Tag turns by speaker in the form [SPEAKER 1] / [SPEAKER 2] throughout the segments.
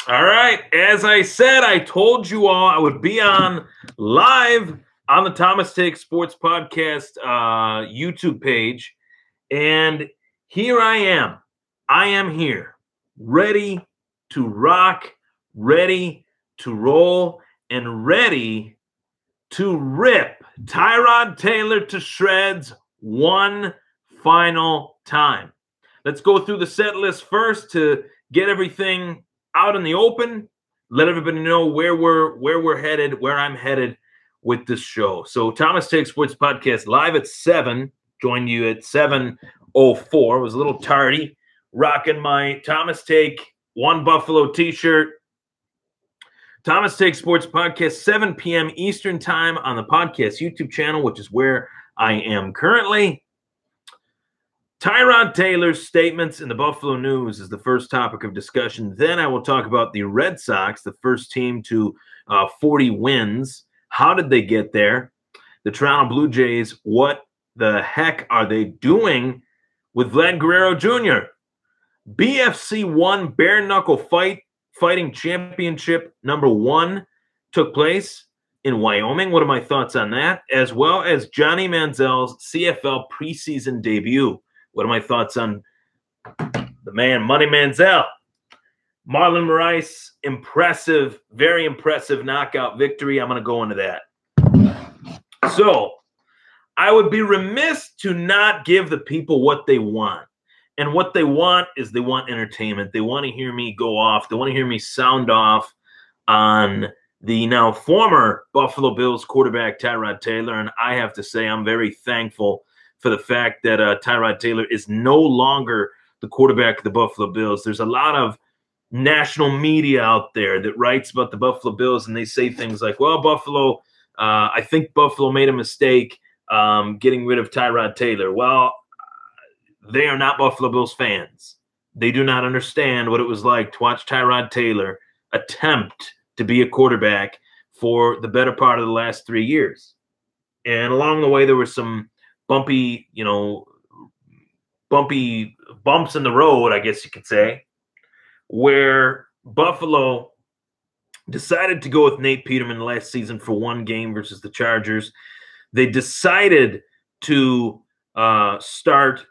[SPEAKER 1] All right. As I said, I told you all I would be on live on the Thomas Take Sports Podcast YouTube page. And here I am. I am here, ready to rock, ready to roll, and ready to rip Tyrod Taylor to shreds one final time. Let's go through the set list first to get everything out in the open. Let everybody know where we're headed, where I'm headed with this show. So Thomas Take Sports Podcast live at 7. Joined you at 7:04. It was a little tardy. Rocking my Thomas Take One Buffalo t-shirt. Thomas Take Sports Podcast, 7 p.m. Eastern Time on the podcast YouTube channel, which is where I am currently. Tyrod Taylor's statements in the Buffalo News is the first topic of discussion. Then I will talk about the Red Sox, the first team to 40 wins. How did they get there? The Toronto Blue Jays, what the heck are they doing with Vlad Guerrero Jr.? BFC 1 Bare Knuckle Fighting Championship #1 took place in Wyoming. What are my thoughts on that? As well as Johnny Manziel's CFL preseason debut. What are my thoughts on the man, Money Manziel? Marlon Moraes, impressive, very impressive knockout victory. I'm going to go into that. So I would be remiss to not give the people what they want. And what they want is they want entertainment. They want to hear me go off. They want to hear me sound off on the now former Buffalo Bills quarterback, Tyrod Taylor. And I have to say I'm very thankful for the fact that Tyrod Taylor is no longer the quarterback of the Buffalo Bills. There's a lot of national media out there that writes about the Buffalo Bills, and they say things like, well, Buffalo, I think Buffalo made a mistake getting rid of Tyrod Taylor. Well, they are not Buffalo Bills fans. They do not understand what it was like to watch Tyrod Taylor attempt to be a quarterback for the better part of the last 3 years. And along the way, there were some bumpy bumps in the road, I guess you could say, where Buffalo decided to go with Nate Peterman last season for one game versus the Chargers. They decided to start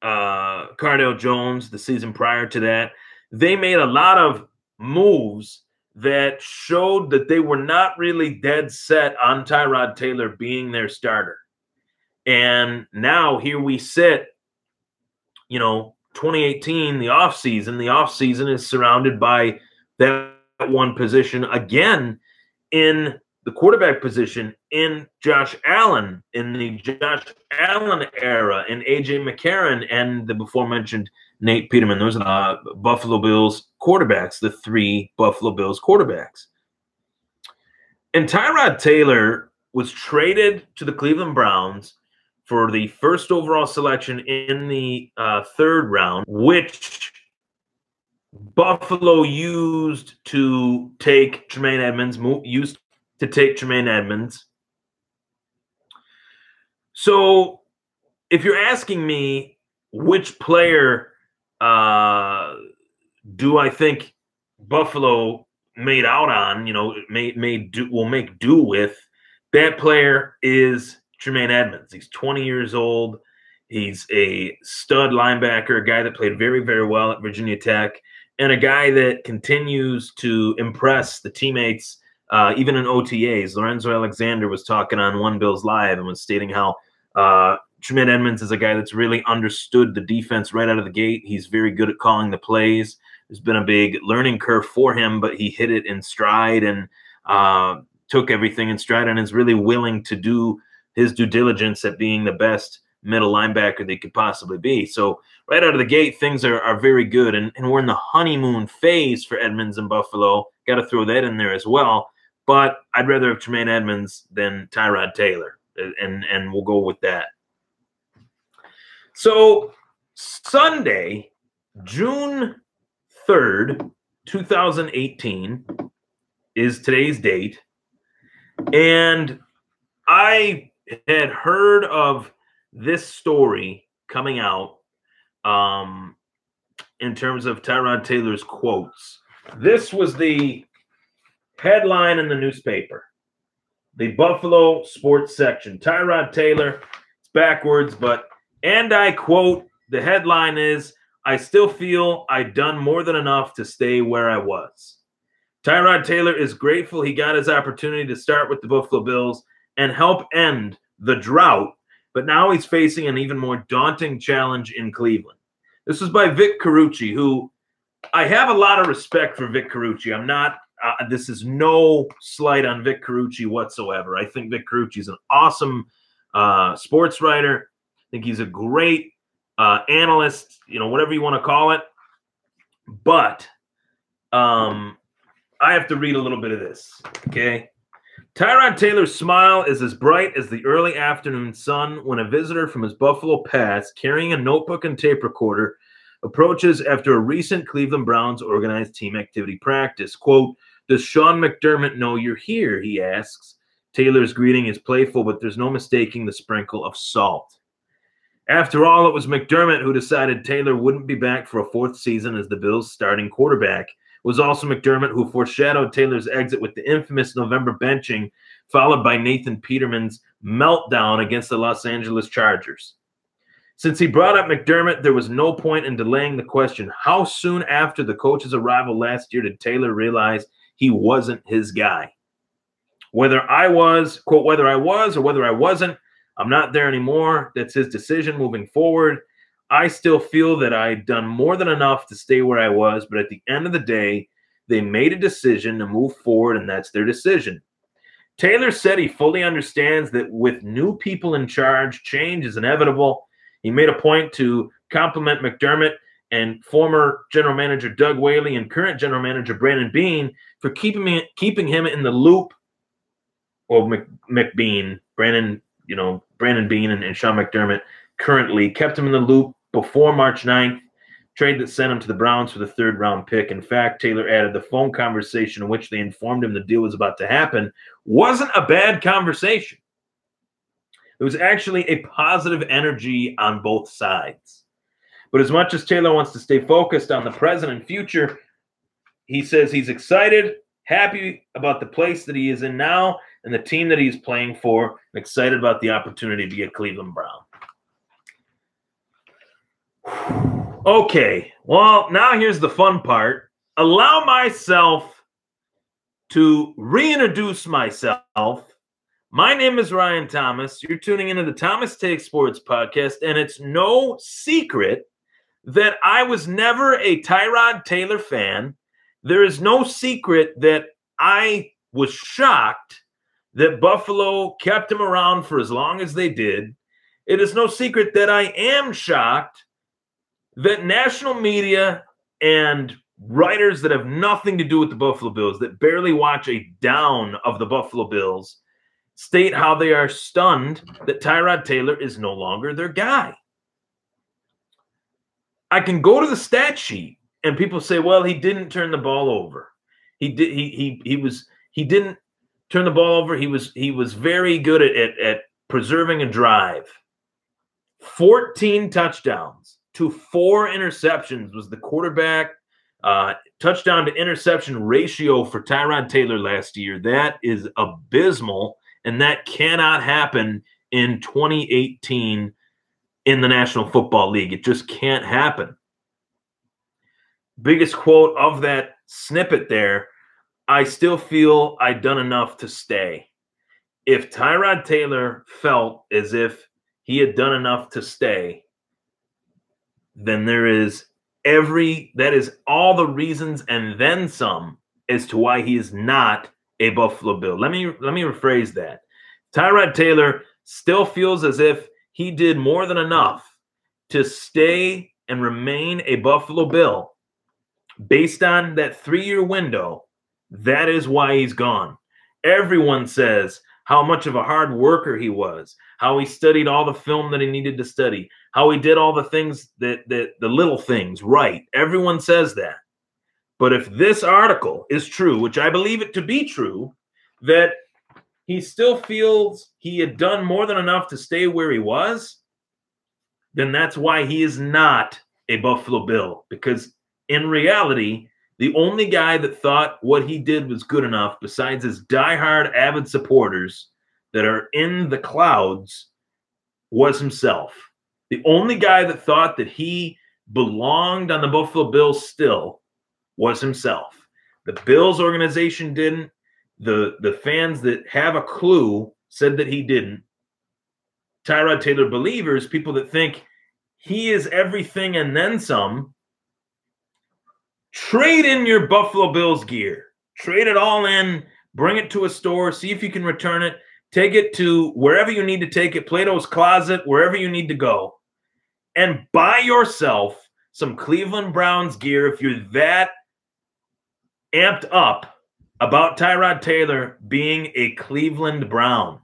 [SPEAKER 1] Cardale Jones the season prior to that. They made a lot of moves that showed that they were not really dead set on Tyrod Taylor being their starter. And now here we sit, 2018, the offseason. The offseason is surrounded by that one position again in the quarterback position in Josh Allen, in the Josh Allen era, in A.J. McCarron, and the before-mentioned Nate Peterman. Those are Buffalo Bills quarterbacks, the 3 Buffalo Bills quarterbacks. And Tyrod Taylor was traded to the Cleveland Browns for the first overall selection in the 3rd round, which Buffalo used to take Tremaine Edmonds, So if you're asking me which player do I think Buffalo made out on, will make do with, that player is Tremaine Edmonds. He's 20 years old. He's a stud linebacker, a guy that played very, very well at Virginia Tech, and a guy that continues to impress the teammates, even in OTAs. Lorenzo Alexander was talking on One Bills Live and was stating how Tremaine Edmonds is a guy that's really understood the defense right out of the gate. He's very good at calling the plays. There's been a big learning curve for him, but he hit it in stride and took everything in stride and is really willing to do his due diligence at being the best middle linebacker they could possibly be. So right out of the gate, things are very good. And we're in the honeymoon phase for Edmonds and Buffalo. Got to throw that in there as well. But I'd rather have Tremaine Edmonds than Tyrod Taylor. And we'll go with that. So Sunday, June 3rd, 2018 is today's date. And I had heard of this story coming out in terms of Tyrod Taylor's quotes This was the headline in the newspaper. The Buffalo sports section. Tyrod Taylor, it's backwards, and I quote, the headline is, "I still feel I'd done more than enough to stay where I was." Tyrod Taylor is grateful he got his opportunity to start with the Buffalo Bills and help end the drought, but now he's facing an even more daunting challenge in Cleveland. This was by Vic Carucci, who I have a lot of respect for Vic Carucci. I'm not this is no slight on Vic Carucci whatsoever. I think Vic Carucci is an awesome sports writer. I think he's a great analyst, whatever you want to call it. But I have to read a little bit of this, okay? Tyrod Taylor's smile is as bright as the early afternoon sun when a visitor from his Buffalo past, carrying a notebook and tape recorder, approaches after a recent Cleveland Browns organized team activity practice. Quote, "Does Sean McDermott know you're here?" he asks. Taylor's greeting is playful, but there's no mistaking the sprinkle of salt. After all, it was McDermott who decided Taylor wouldn't be back for a fourth season as the Bills' starting quarterback. It was also McDermott who foreshadowed Taylor's exit with the infamous November benching, followed by Nathan Peterman's meltdown against the Los Angeles Chargers. Since he brought up McDermott, there was no point in delaying the question. How soon after the coach's arrival last year did Taylor realize he wasn't his guy? Whether I was, quote, "whether I was or whether I wasn't, I'm not there anymore. That's his decision moving forward. I still feel that I'd done more than enough to stay where I was, but at the end of the day, they made a decision to move forward, and that's their decision." Taylor said he fully understands that with new people in charge, change is inevitable. He made a point to compliment McDermott and former general manager Doug Whaley and current general manager Brandon Beane for keeping him in the loop. Or McBean, Brandon Beane and Sean McDermott currently kept him in the loop before March 9th, trade that sent him to the Browns for the third-round pick. In fact, Taylor added the phone conversation in which they informed him the deal was about to happen wasn't a bad conversation. It was actually a positive energy on both sides. But as much as Taylor wants to stay focused on the present and future, he says he's excited, happy about the place that he is in now and the team that he's playing for, and excited about the opportunity to be a Cleveland Brown. Okay, well, now here's the fun part. Allow myself to reintroduce myself. My name is Ryan Thomas. You're tuning into the Thomas Takes Sports podcast, and it's no secret that I was never a Tyrod Taylor fan. There is no secret that I was shocked that Buffalo kept him around for as long as they did. It is no secret that I am shocked that national media and writers that have nothing to do with the Buffalo Bills, that barely watch a down of the Buffalo Bills, state how they are stunned that Tyrod Taylor is no longer their guy. I can go to the stat sheet and people say, well, he didn't turn the ball over. He didn't turn the ball over. He was very good at preserving a drive. 14 touchdowns to 4 interceptions was the quarterback touchdown to interception ratio for Tyrod Taylor last year. That is abysmal, and that cannot happen in 2018 in the National Football League. It just can't happen. Biggest quote of that snippet there, "I still feel I'd done enough to stay." If Tyrod Taylor felt as if he had done enough to stay, then that is all the reasons and then some as to why he is not a Buffalo Bill. Let me rephrase that. Tyrod Taylor still feels as if he did more than enough to stay and remain a Buffalo Bill. Based on that 3-year window, that is why he's gone. Everyone says how much of a hard worker he was, how he studied all the film that he needed to study, how he did all the things the little things right. Everyone says that. But if this article is true, which I believe it to be true, that he still feels he had done more than enough to stay where he was, then that's why he is not a Buffalo Bill. Because in reality, The only guy that thought what he did was good enough, besides his diehard avid supporters that are in the clouds, was himself. The only guy that thought that he belonged on the Buffalo Bills still was himself. The Bills organization didn't. The fans that have a clue said that he didn't. Tyrod Taylor believers, people that think he is everything and then some, trade in your Buffalo Bills gear. Trade it all in, bring it to a store, see if you can return it, take it to wherever you need to take it, Plato's Closet, wherever you need to go, and buy yourself some Cleveland Browns gear if you're that amped up about Tyrod Taylor being a Cleveland Brown.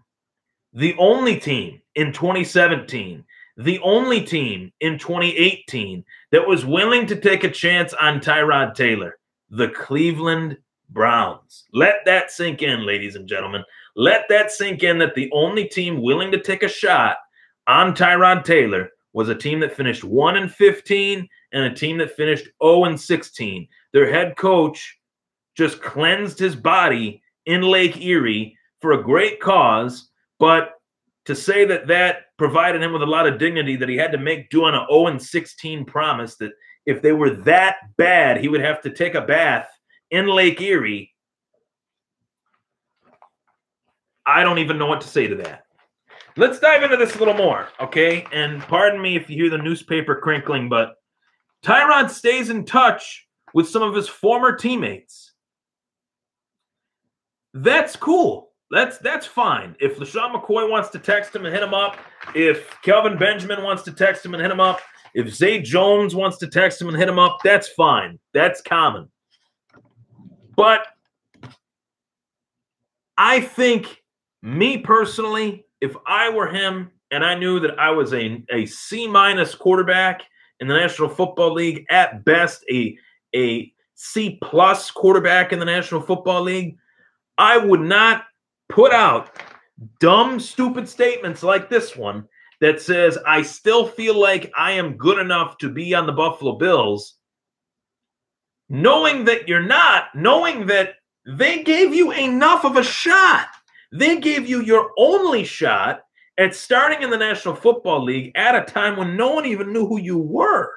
[SPEAKER 1] The only team in 2017, the only team in 2018 that was willing to take a chance on Tyrod Taylor, the Cleveland Browns. Let that sink in, ladies and gentlemen. Let that sink in that the only team willing to take a shot on Tyrod Taylor was a team that finished 1-15 and a team that finished 0-16. Their head coach just cleansed his body in Lake Erie for a great cause, but to say that that provided him with a lot of dignity that he had to make do on an 0-16 promise that if they were that bad, he would have to take a bath in Lake Erie, I don't even know what to say to that. Let's dive into this a little more, okay? And pardon me if you hear the newspaper crinkling, but Tyrod stays in touch with some of his former teammates. That's cool. That's fine. If LaShawn McCoy wants to text him and hit him up, if Kelvin Benjamin wants to text him and hit him up, if Zay Jones wants to text him and hit him up, that's fine. That's common. But I think, me personally, if I were him and I knew that I was a C- quarterback in the National Football League, at best a C+ quarterback in the National Football League, I would not put out dumb, stupid statements like this one that says, I still feel like I am good enough to be on the Buffalo Bills, knowing that you're not, knowing that they gave you enough of a shot. They gave you your only shot at starting in the National Football League at a time when no one even knew who you were.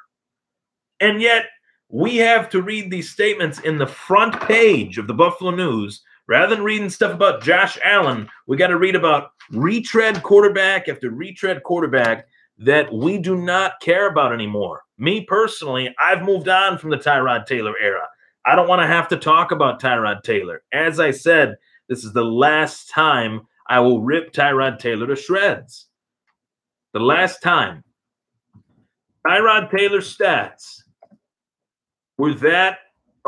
[SPEAKER 1] And yet we have to read these statements in the front page of the Buffalo News. Rather than reading stuff about Josh Allen, we got to read about retread quarterback after retread quarterback that we do not care about anymore. Me personally, I've moved on from the Tyrod Taylor era. I don't want to have to talk about Tyrod Taylor. As I said, this is the last time I will rip Tyrod Taylor to shreds. The last time. Tyrod Taylor's stats were that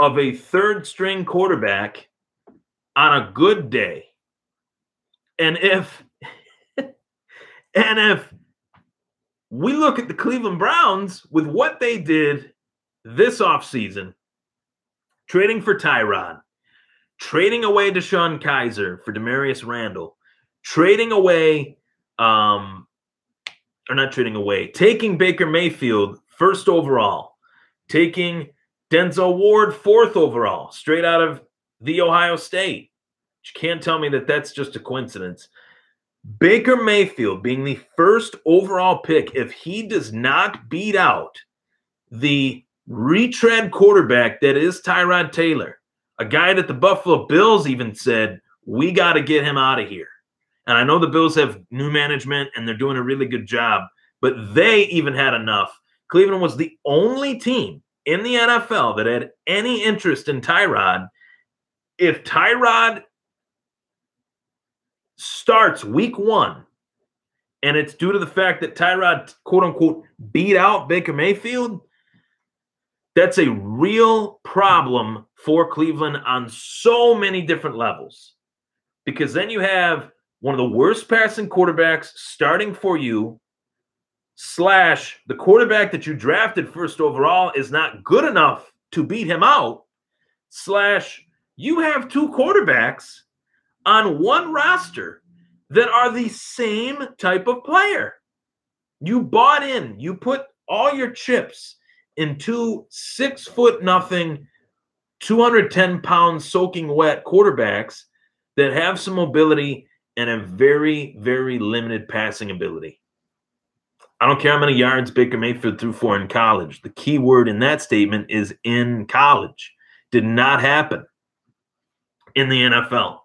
[SPEAKER 1] of a third-string quarterback on a good day. And if we look at the Cleveland Browns with what they did this offseason, trading for Tyrod, trading away Deshaun Kaiser for Demarius Randall, trading away, taking Baker Mayfield first overall, taking Denzel Ward fourth overall, straight out of the Ohio State. You can't tell me that that's just a coincidence. Baker Mayfield being the first overall pick, if he does not beat out the retread quarterback that is Tyrod Taylor, a guy that the Buffalo Bills even said, we got to get him out of here. And I know the Bills have new management and they're doing a really good job, but they even had enough. Cleveland was the only team in the NFL that had any interest in Tyrod. If Tyrod starts week 1 and it's due to the fact that Tyrod, quote unquote, beat out Baker Mayfield, that's a real problem for Cleveland on so many different levels. Because then you have one of the worst passing quarterbacks starting for you, / the quarterback that you drafted first overall is not good enough to beat him out, / you have two quarterbacks on one roster that are the same type of player. You bought in, you put all your chips into 6'0", 210-pound soaking wet quarterbacks that have some mobility and a very, very limited passing ability. I don't care how many yards Baker Mayfield threw for in college. The key word in that statement is in college. Did not happen in the NFL.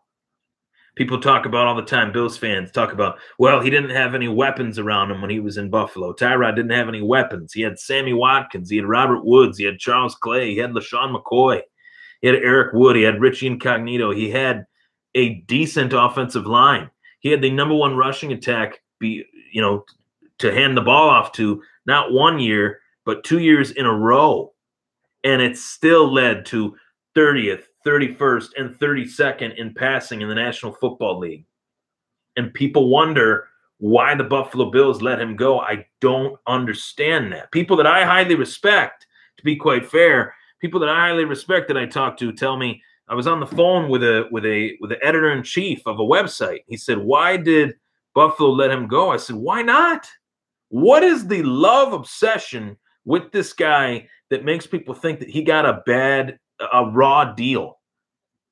[SPEAKER 1] People talk about all the time, Bills fans talk about, well, he didn't have any weapons around him when he was in Buffalo. Tyrod didn't have any weapons. He had Sammy Watkins. He had Robert Woods. He had Charles Clay. He had LaShawn McCoy. He had Eric Wood. He had Richie Incognito. He had a decent offensive line. He had the number one rushing attack to hand the ball off to, not 1 year, but 2 years in a row. And it still led to 30th, 31st, and 32nd in passing in the National Football League. And people wonder why the Buffalo Bills let him go. I don't understand that. People that I highly respect, to be quite fair, people that I highly respect that I talk to tell me, I was on the phone with the editor-in-chief of a website. He said, "Why did Buffalo let him go?" I said, "Why not? What is the love obsession with this guy that makes people think that he got a raw deal?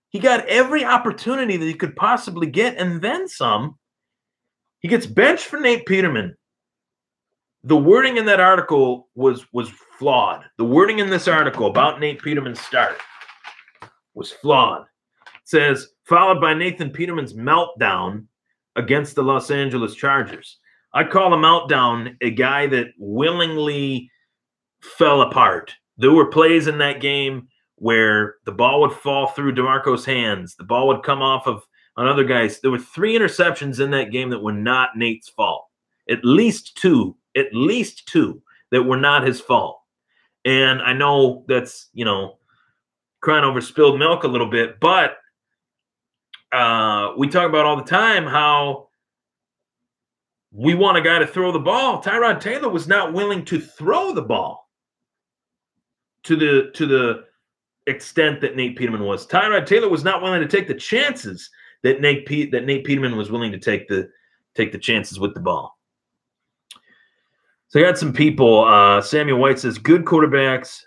[SPEAKER 1] He got every opportunity that he could possibly get, and then some. He gets benched for Nate Peterman. The wording in that article was flawed. The wording in this article about Nate Peterman's start was flawed. It says, followed by Nathan Peterman's meltdown against the Los Angeles Chargers. I call a meltdown a guy that willingly fell apart. There were plays in that game where the ball would fall through DeMarco's hands. The ball would come off of another guy's. There were 3 interceptions in that game that were not Nate's fault. At least two that were not his fault. And I know that's, crying over spilled milk a little bit, but we talk about all the time how we want a guy to throw the ball. Tyrod Taylor was not willing to throw the ball to the extent that Nate Peterman was. Tyrod Taylor was not willing to take the chances that Nate Peterman was willing to take the chances with the ball. So I got some people. Samuel White says, good quarterbacks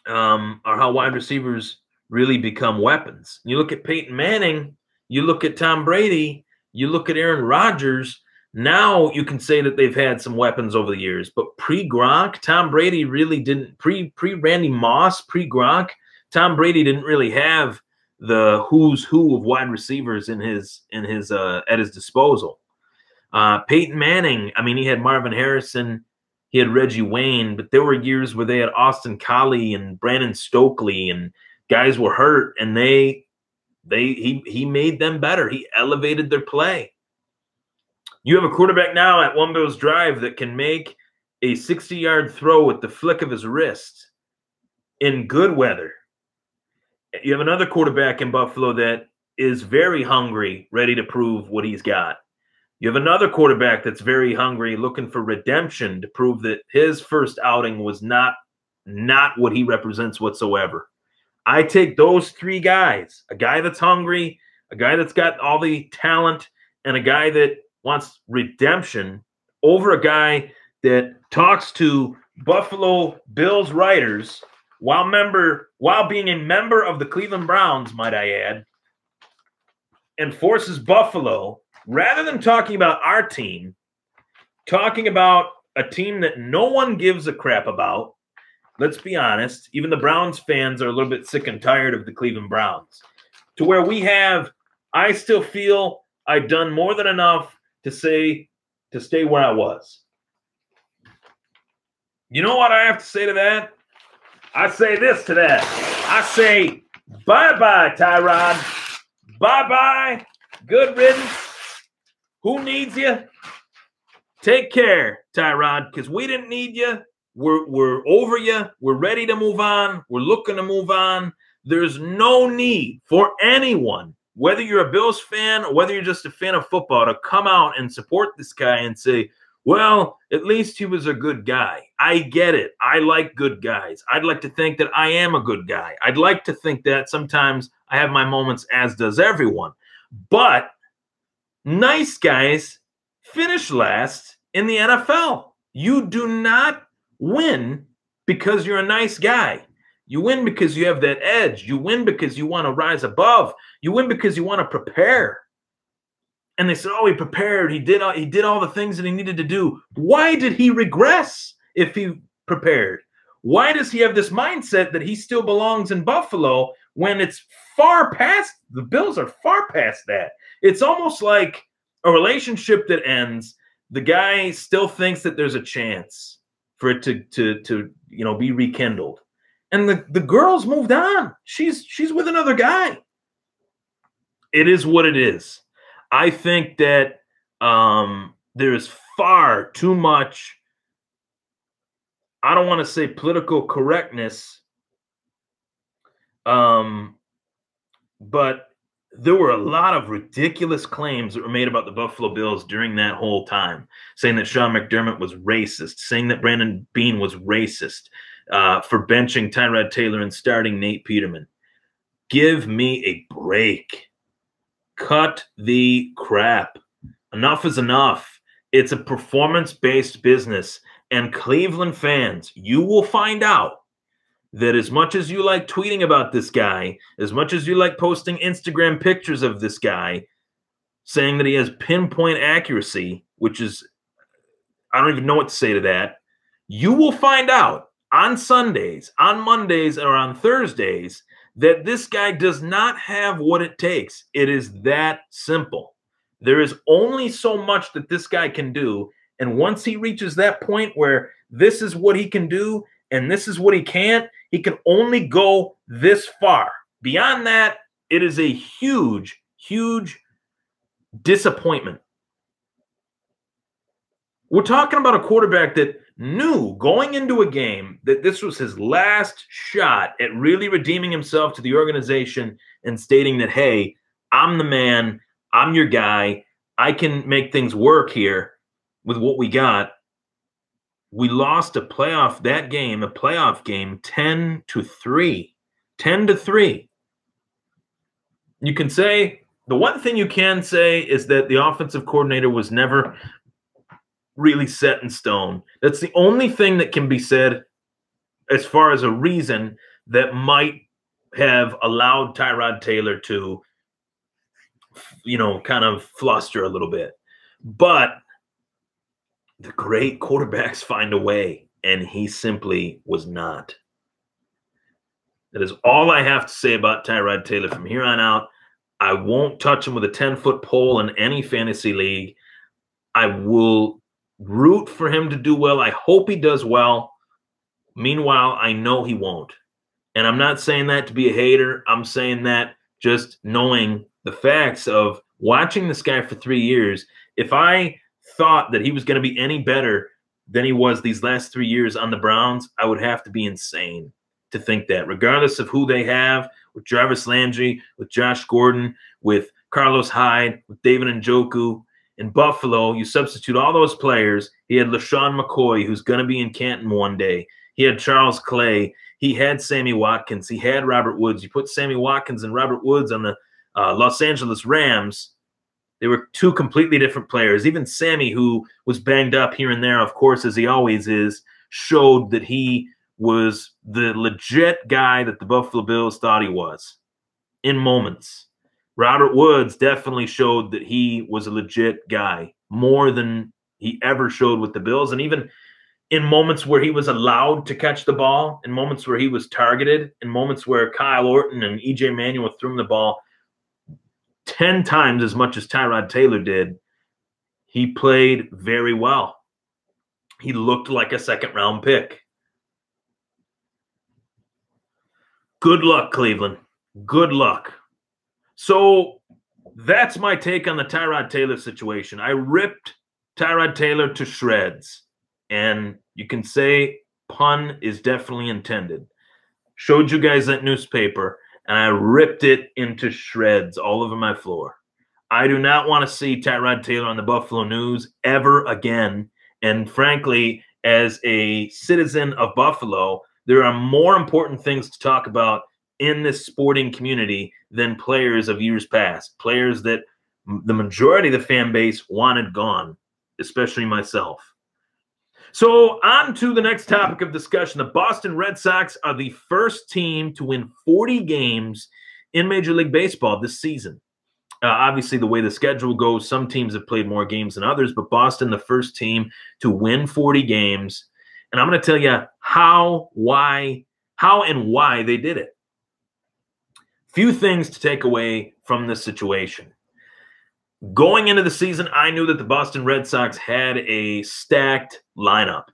[SPEAKER 1] are how wide receivers really become weapons. You look at Peyton Manning, you look at Tom Brady, you look at Aaron Rodgers. Now you can say that they've had some weapons over the years, but pre-Gronk, Tom Brady really didn't. Pre-Randy Moss, pre-Gronk, Tom Brady didn't really have the who's who of wide receivers at his disposal. Peyton Manning, I mean, he had Marvin Harrison, he had Reggie Wayne, but there were years where they had Austin Collie and Brandon Stokely, and guys were hurt, and he made them better. He elevated their play. You have a quarterback now at One Bills Drive that can make a 60-yard throw with the flick of his wrist in good weather. You have another quarterback in Buffalo that is very hungry, ready to prove what he's got. You have another quarterback that's very hungry, looking for redemption to prove that his first outing was not what he represents whatsoever. I take those 3 guys, a guy that's hungry, a guy that's got all the talent, and a guy that wants redemption over a guy that talks to Buffalo Bills writers while being a member of the Cleveland Browns, might I add, and forces Buffalo, rather than talking about our team, talking about a team that no one gives a crap about. Let's be honest, even the Browns fans are a little bit sick and tired of the Cleveland Browns, to where I still feel I've done more than enough to stay where I was. You know what I have to say to that? I say this to that. I say, bye-bye, Tyrod. Bye-bye. Good riddance. Who needs you? Take care, Tyrod, because we didn't need you. We're over you. We're ready to move on. We're looking to move on. There's no need for anyone, whether you're a Bills fan or whether you're just a fan of football, to come out and support this guy and say, well, at least he was a good guy. I get it. I like good guys. I'd like to think that I am a good guy. I'd like to think that sometimes I have my moments, as does everyone. But nice guys finish last in the NFL. You do not win because you're a nice guy. You win because you have that edge. You win because you want to rise above. You win because you want to prepare. And they said, "Oh, he prepared. He did all the things that he needed to do." Why did he regress if he prepared? Why does he have this mindset that he still belongs in Buffalo when it's far past, the Bills are far past that? It's almost like a relationship that ends. The guy still thinks that there's a chance for it to be rekindled. And the girl's moved on. She's with another guy. It is what it is. I think that there is far too much, I don't want to say political correctness, but there were a lot of ridiculous claims that were made about the Buffalo Bills during that whole time, saying that Sean McDermott was racist, saying that Brandon Beane was racist for benching Tyrod Taylor and starting Nate Peterman. Give me a break. Cut the crap. Enough is enough. It's a performance-based business. And Cleveland fans, you will find out that as much as you like tweeting about this guy, as much as you like posting Instagram pictures of this guy, saying that he has pinpoint accuracy, which is, I don't even know what to say to that, you will find out on Sundays, on Mondays, or on Thursdays that this guy does not have what it takes. It is that simple. There is only so much that this guy can do. And once he reaches that point where this is what he can do and this is what he can't, he can only go this far. Beyond that, it is a huge, huge disappointment. We're talking about a quarterback that knew going into a game that this was his last shot at really redeeming himself to the organization and stating that, hey, I'm the man, I'm your guy, I can make things work here with what we got. We lost a playoff game 10-3. 10-3. You can say, the one thing you can say is that the offensive coordinator was never really set in stone. That's the only thing that can be said as far as a reason that might have allowed Tyrod Taylor to, kind of fluster a little bit. But the great quarterbacks find a way, and he simply was not. That is all I have to say about Tyrod Taylor from here on out. I won't touch him with a 10-foot pole in any fantasy league. I will root for him to do well. I hope he does well. Meanwhile, I know he won't. And I'm not saying that to be a hater. I'm saying that just knowing the facts of watching this guy for 3 years. If I thought that he was going to be any better than he was these last 3 years on the Browns, I would have to be insane to think that, regardless of who they have, with Jarvis Landry, with Josh Gordon, with Carlos Hyde, with David Njoku. In Buffalo, you substitute all those players. He had LaShawn McCoy, who's going to be in Canton one day. He had Charles Clay. He had Sammy Watkins. He had Robert Woods. You put Sammy Watkins and Robert Woods on the Los Angeles Rams, they were two completely different players. Even Sammy, who was banged up here and there, of course, as he always is, showed that he was the legit guy that the Buffalo Bills thought he was in moments. Robert Woods definitely showed that he was a legit guy, more than he ever showed with the Bills. And even in moments where he was allowed to catch the ball, in moments where he was targeted, in moments where Kyle Orton and E.J. Manuel threw him the ball 10 times as much as Tyrod Taylor did, he played very well. He looked like a second-round pick. Good luck, Cleveland. Good luck. So that's my take on the Tyrod Taylor situation. I ripped Tyrod Taylor to shreds. And you can say pun is definitely intended. Showed you guys that newspaper, and I ripped it into shreds all over my floor. I do not want to see Tyrod Taylor on the Buffalo News ever again. And frankly, as a citizen of Buffalo, there are more important things to talk about in this sporting community than players of years past, players that the majority of the fan base wanted gone, especially myself. So on to the next topic of discussion. The Boston Red Sox are the first team to win 40 games in Major League Baseball this season. Obviously, the way the schedule goes, some teams have played more games than others, but Boston, the first team to win 40 games. And I'm going to tell you how and why they did it. Few things to take away from this situation. Going into the season, I knew that the Boston Red Sox had a stacked lineup.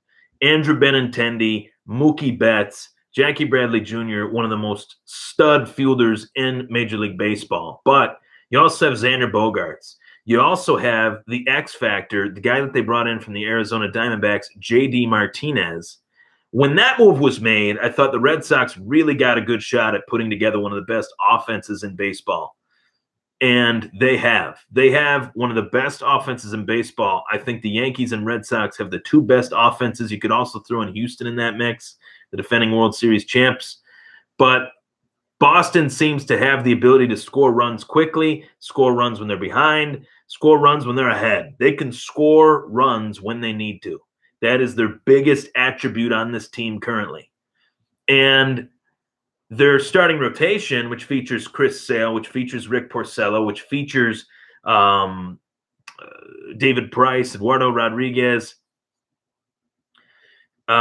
[SPEAKER 1] Andrew Benintendi, Mookie Betts, Jackie Bradley Jr., one of the most stud fielders in Major League Baseball. But you also have Xander Bogaerts. You also have the X Factor, the guy that they brought in from the Arizona Diamondbacks, J.D. Martinez. When that move was made, I thought the Red Sox really got a good shot at putting together one of the best offenses in baseball. And they have. They have one of the best offenses in baseball. I think the Yankees and Red Sox have the two best offenses. You could also throw in Houston in that mix, the defending World Series champs. But Boston seems to have the ability to score runs quickly, score runs when they're behind, score runs when they're ahead. They can score runs when they need to. That is their biggest attribute on this team currently. And their starting rotation, which features Chris Sale, which features Rick Porcello, which features David Price, Eduardo Rodriguez. There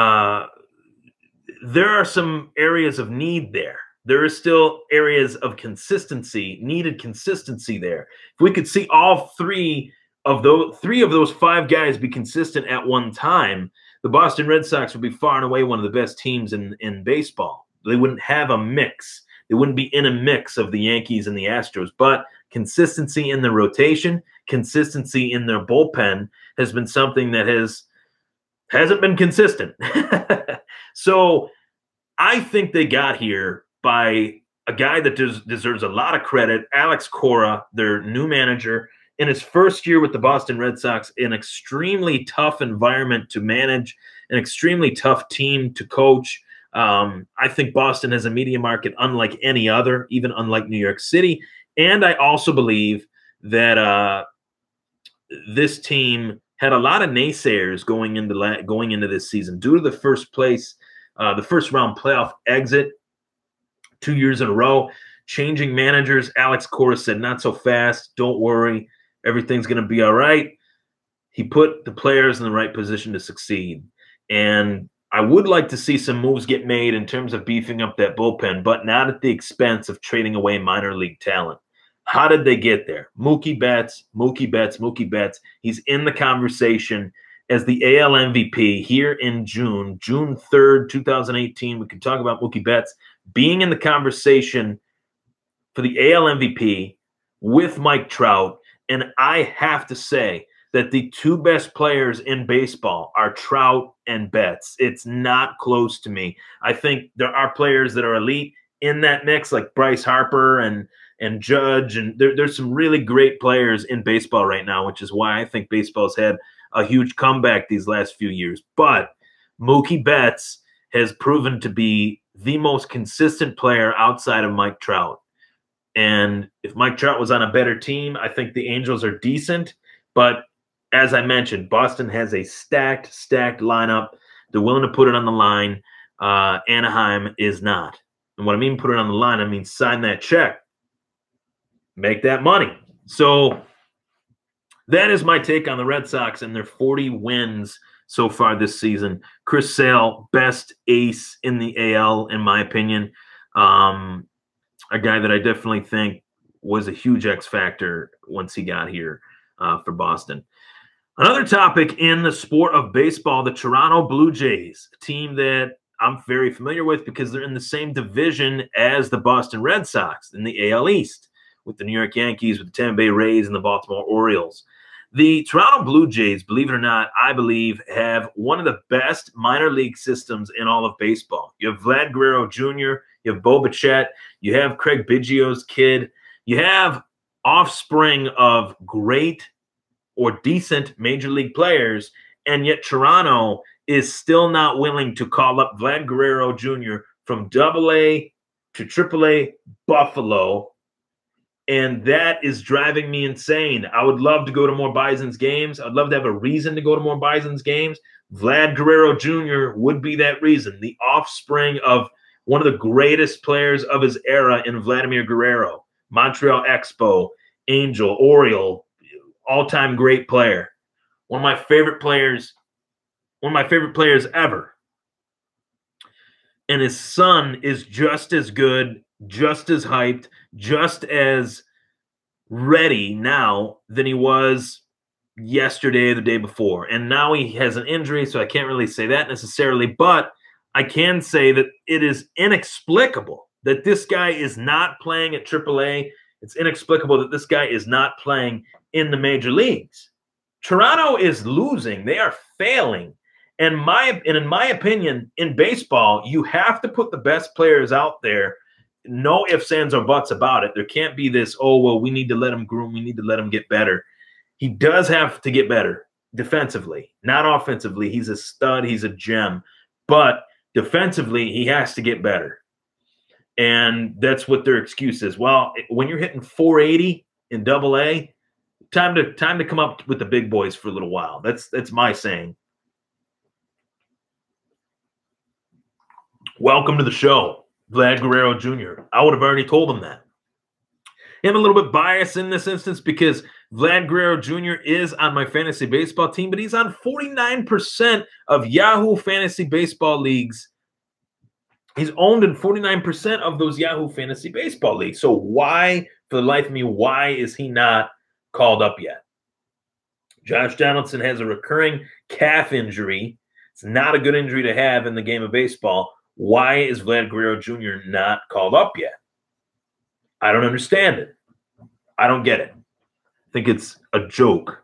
[SPEAKER 1] are some areas of need there. There are still areas of needed consistency there. If we could see all three of those five guys be consistent at one time, the Boston Red Sox would be far and away one of the best teams in baseball. They wouldn't have a mix. They wouldn't be in a mix of the Yankees and the Astros. But consistency in the rotation, consistency in their bullpen has been something that hasn't been consistent. So I think they got here by a guy that deserves a lot of credit, Alex Cora, their new manager. In his first year with the Boston Red Sox, an extremely tough environment to manage, an extremely tough team to coach. I think Boston has a media market unlike any other, even unlike New York City. And I also believe that this team had a lot of naysayers going into this season due to the first round playoff exit 2 years in a row, changing managers. Alex Cora said, "Not so fast. Don't worry. Everything's going to be all right." He put the players in the right position to succeed. And I would like to see some moves get made in terms of beefing up that bullpen, but not at the expense of trading away minor league talent. How did they get there? Mookie Betts. He's in the conversation as the AL MVP here in June 3rd, 2018. We can talk about Mookie Betts being in the conversation for the AL MVP with Mike Trout. And I have to say that the two best players in baseball are Trout and Betts. It's not close to me. I think there are players that are elite in that mix, like Bryce Harper and Judge, and there's some really great players in baseball right now, which is why I think baseball's had a huge comeback these last few years. But Mookie Betts has proven to be the most consistent player outside of Mike Trout. And if Mike Trout was on a better team, I think the Angels are decent. But as I mentioned, Boston has a stacked lineup. They're willing to put it on the line. Anaheim is not. And what I mean put it on the line, I mean sign that check. Make that money. So that is my take on the Red Sox and their 40 wins so far this season. Chris Sale, best ace in the AL, in my opinion. A guy that I definitely think was a huge X factor once he got here for Boston. Another topic in the sport of baseball, the Toronto Blue Jays, a team that I'm very familiar with because they're in the same division as the Boston Red Sox in the AL East, with the New York Yankees, with the Tampa Bay Rays, and the Baltimore Orioles. The Toronto Blue Jays, believe it or not, I believe, have one of the best minor league systems in all of baseball. You have Vlad Guerrero Jr., you have Bo Bichette, you have Craig Biggio's kid, you have offspring of great or decent major league players, and yet Toronto is still not willing to call up Vlad Guerrero Jr. from AA to AAA Buffalo And that is driving me insane. I would love to go to more Bison's games. I'd love to have a reason to go to more Bison's games. Vlad Guerrero Jr. would be that reason, the offspring of one of the greatest players of his era in Vladimir Guerrero, Montreal Expo, Angel, Oriole, all-time great player. One of my favorite players ever. And his son is just as good, just as hyped, just as ready now than he was yesterday or the day before. And now he has an injury, so I can't really say that necessarily, but I can say that it is inexplicable that this guy is not playing at AAA. It's inexplicable that this guy is not playing in the major leagues. Toronto is losing. They are failing. And in my opinion, in baseball, you have to put the best players out there. No ifs, ands, or buts about it. There can't be this, oh, well, we need to let him groom. We need to let him get better. He does have to get better defensively, not offensively. He's a stud. He's a gem. But defensively, he has to get better. And that's what their excuse is. Well, when you're hitting 480 in AA, time to come up with the big boys for a little while. That's my saying. Welcome to the show, Vlad Guerrero Jr. I would have already told him that. I'm a little bit biased in this instance because Vlad Guerrero Jr. is on my fantasy baseball team, but he's on 49% of Yahoo fantasy baseball leagues. He's owned in 49% of those Yahoo fantasy baseball leagues. So why, for the life of me, why is he not called up yet? Josh Donaldson has a recurring calf injury. It's not a good injury to have in the game of baseball. Why is Vlad Guerrero Jr. not called up yet? I don't understand it. I don't get it. I think it's a joke.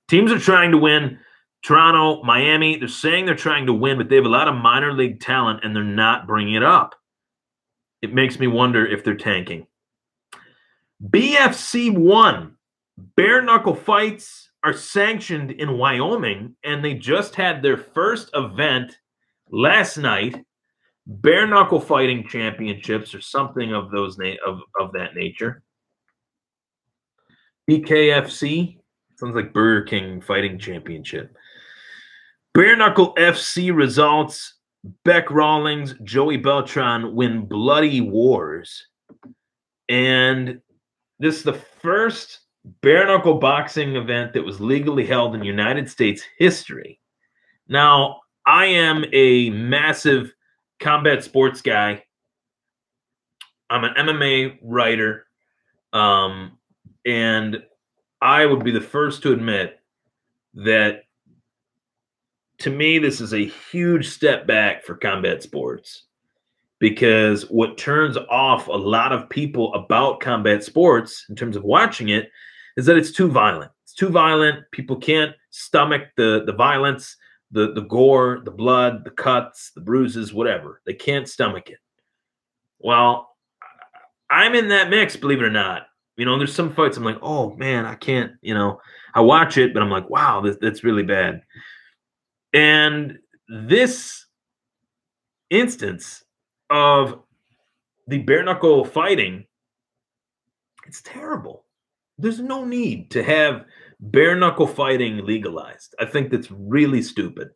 [SPEAKER 1] Teams are trying to win. Toronto, Miami, they're saying they're trying to win, but they have a lot of minor league talent, and they're not bringing it up. It makes me wonder if they're tanking. BFC 1. Bare knuckle fights are sanctioned in Wyoming, and they just had their first event last night. Bare knuckle fighting championships or something of those of that nature. BKFC sounds like Burger King Fighting Championship. Bare knuckle FC results: Beck Rawlings, Joey Beltran win bloody wars, and this is the first bare knuckle boxing event that was legally held in United States history. Now, I am a massive combat sports guy. I'm an MMA writer, and I would be the first to admit that, to me, this is a huge step back for combat sports, because what turns off a lot of people about combat sports in terms of watching it is that it's too violent. It's too violent. People can't stomach the violence, the gore, the blood, the cuts, the bruises, whatever. They can't stomach it. Well, I'm in that mix, believe it or not. There's some fights I'm like, oh, man, I can't, I watch it, but I'm like, wow, that's really bad. And this instance of the bare knuckle fighting, it's terrible. There's no need to have bare knuckle fighting legalized. I think that's really stupid.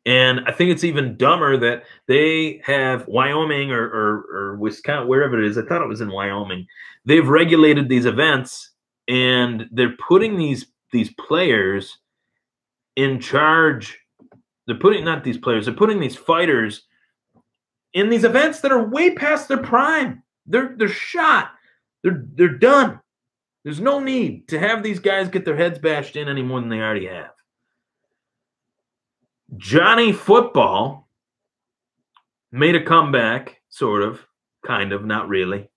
[SPEAKER 1] And I think it's even dumber that they have Wyoming or Wisconsin, wherever it is. I thought it was in Wyoming. They've regulated these events, and they're putting these players in charge. They're putting these fighters in these events that are way past their prime. They're shot. They're done. There's no need to have these guys get their heads bashed in any more than they already have. Johnny Football made a comeback, sort of, kind of, not really.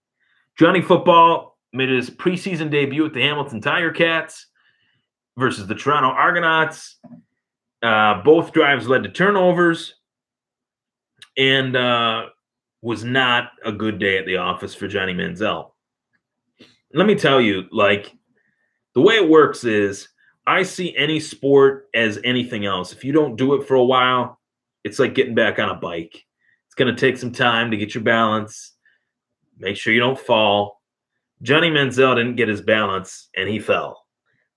[SPEAKER 1] Johnny Football made his preseason debut at the Hamilton Tiger Cats versus the Toronto Argonauts. Both drives led to turnovers, and was not a good day at the office for Johnny Manziel. Let me tell you, the way it works is, I see any sport as anything else. If you don't do it for a while, it's like getting back on a bike. It's going to take some time to get your balance, make sure you don't fall, Johnny Manziel didn't get his balance, and he fell.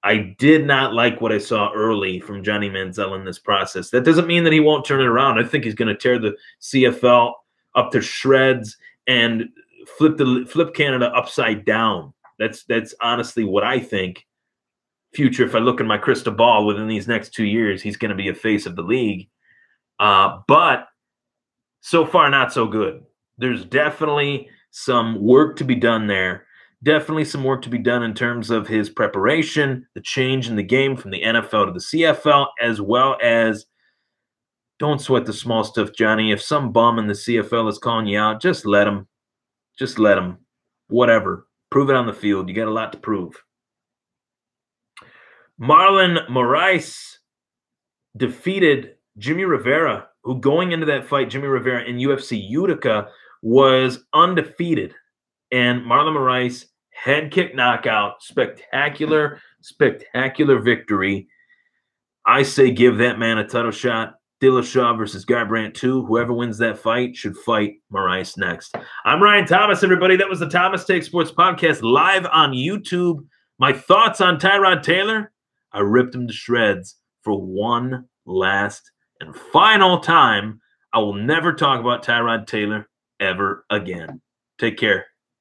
[SPEAKER 1] I did not like what I saw early from Johnny Manziel in this process. That doesn't mean that he won't turn it around. I think he's going to tear the CFL up to shreds and flip Canada upside down. That's honestly what I think. Future, if I look in my crystal ball, within these next 2 years, he's going to be a face of the league. But so far, not so good. There's definitely some work to be done there. Definitely some work to be done in terms of his preparation, the change in the game from the NFL to the CFL, as well as don't sweat the small stuff, Johnny. If some bum in the CFL is calling you out, just let him. Just let him. Whatever. Prove it on the field. You got a lot to prove. Marlon Moraes defeated Jimmy Rivera, who going into that fight, Jimmy Rivera in UFC Utica was undefeated. And Marlon Moraes, head kick knockout, spectacular victory. I say give that man a title shot. Dillashaw versus Garbrandt 2. Whoever wins that fight should fight Moraes next. I'm Ryan Thomas, everybody. That was the Thomas Take Sports Podcast live on YouTube. My thoughts on Tyrod Taylor? I ripped him to shreds for one last and final time. I will never talk about Tyrod Taylor ever again. Take care.